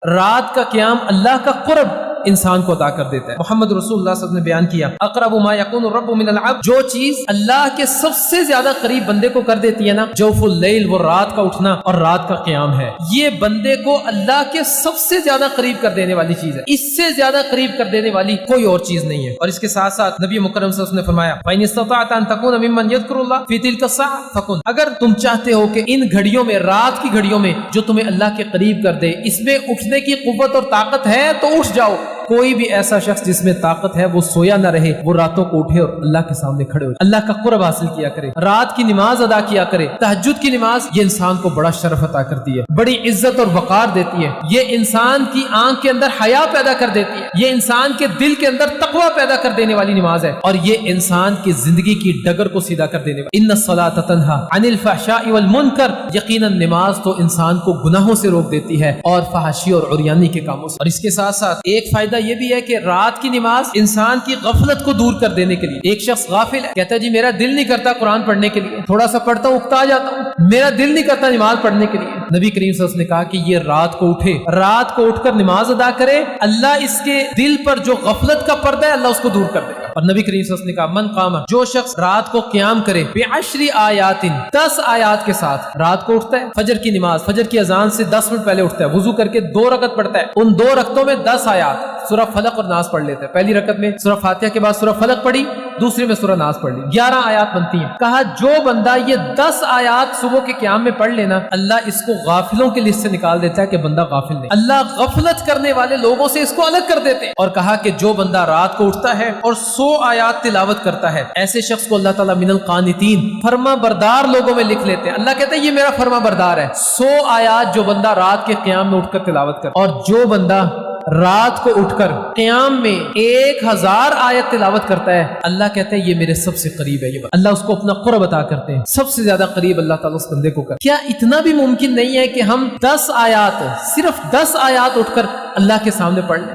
رات کا قیام اللہ کا قرب انسان کو عطا کر دیتا ہے۔ محمد رسول اللہ صلی اللہ علیہ وسلم نے بیان کیا، اقرب ما یکون الرب من العبد، جو چیز اللہ کے سب سے زیادہ قریب بندے کو کر دیتی ہے نا، جوف اللیل، وہ رات کا اٹھنا اور رات کا قیام ہے۔ یہ بندے کو اللہ کے سب سے زیادہ قریب کر دینے والی چیز ہے، اس سے زیادہ قریب کر دینے والی کوئی اور چیز نہیں ہے۔ اور اس کے ساتھ ساتھ نبی مکرم صلی اللہ علیہ وسلم نے فرمایا، فَإِنِ اسْتَطَعْتَ أَن تَكُونَ مِمَّنْ يَذْكُرُ اللَّهَ فِي تِلْكَ السَّاعَةِ فَكُنْ، اگر تم چاہتے ہو کہ ان گھڑیوں میں، رات کی گھڑیوں میں جو تمہیں اللہ کے قریب کر دے، اس میں اٹھنے کی قوت اور طاقت ہے تو اٹھ جاؤ۔ کوئی بھی ایسا شخص جس میں طاقت ہے وہ سویا نہ رہے، وہ راتوں کو اٹھے اور اللہ کے سامنے کھڑے ہو، اللہ کا قرب حاصل کیا کرے، رات کی نماز ادا کیا کرے۔ تہجد کی نماز یہ انسان کو بڑا شرف عطا کرتی ہے، بڑی عزت اور وقار دیتی ہے، یہ انسان کی آنکھ کے اندر حیا پیدا کر دیتی ہے، یہ انسان کے دل کے اندر تقوی پیدا کر دینے والی نماز ہے، اور یہ انسان کی زندگی کی ڈگر کو سیدھا کر دینے والی۔ ان الصلاۃ تنہی عن الفحشاء والمنکر، یقیناً نماز تو انسان کو گناہوں سے روک دیتی ہے اور فحاشی اور عریانی کے کاموں سے۔ اور اس کے ساتھ ساتھ ایک فائدہ یہ بھی ہے کہ رات کی نماز انسان کی غفلت کو دور کر دینے کے لیے، ایک شخص غافل ہے، کہتا ہے جی میرا دل نہیں کرتا قرآن پڑھنے کے لیے، تھوڑا سا پڑھتا ہوں اکتا جاتا ہوں، میرا دل نہیں کرتا نماز پڑھنے کے لیے۔ نبی کریم صلی اللہ علیہ وسلم نے کہا کہ یہ رات کو اٹھے، رات کو اٹھ کر نماز ادا کرے، اللہ اس کے دل پر جو غفلت کا پردہ ہے اللہ اس کو دور کر دے گا۔ اور نبی کریم صلی اللہ علیہ وسلم نے کہا من قام، جو شخص رات کو قیام کرے، بعشر آیات، 10 آیات کے ساتھ رات کو اٹھتا ہے، فجر کی نماز، فجر کی اذان سے 10 منٹ پہلے اٹھتا ہے، وضو کر کے 2 رکعت پڑھتا ہے، ان 2 رکعتوں میں 10 آیات سورہ فلق اور ناس پڑھ لیتا ہے، پہلی رکعت میں سورہ فاتحہ کے بعد سورہ فلق پڑھی، دوسری میں سورہ ناس پڑھ لی، 11 آیات بنتی ہیں۔ کہا جو بندہ یہ 10 آیات صبح کے قیام میں پڑھ لینا، اللہ اس کو غافلوں کی لسٹ سے نکال دیتا ہے کہ بندہ غافل نہیں، اللہ غفلت کرنے والے لوگوں سے اس کو الگ کر دیتے ہیں۔ اور کہا کہ جو بندہ رات کو اٹھتا ہے اور 100 آیات تلاوت کرتا ہے، ایسے شخص کو اللہ تعالیٰ من القانتین، فرما بردار لوگوں میں لکھ لیتے ہیں۔ اللہ کہتا ہے یہ میرا فرما بردار ہے، 100 آیات جو بندہ رات کے قیام میں اٹھ کر تلاوت کرتا ہے، اور جو بندہ رات کو اٹھ کر قیام میں 1000 آیت تلاوت کرتا ہے، اللہ کہتا ہے یہ میرے سب سے قریب ہے، یہ اللہ اس کو اپنا قرب عطا کرتے ہیں، سب سے زیادہ قریب اللہ تعالیٰ اس بندے کو کیا اتنا بھی ممکن نہیں ہے کہ ہم 10 آیات، صرف 10 آیات اٹھ کر اللہ کے سامنے پڑھ لیں؟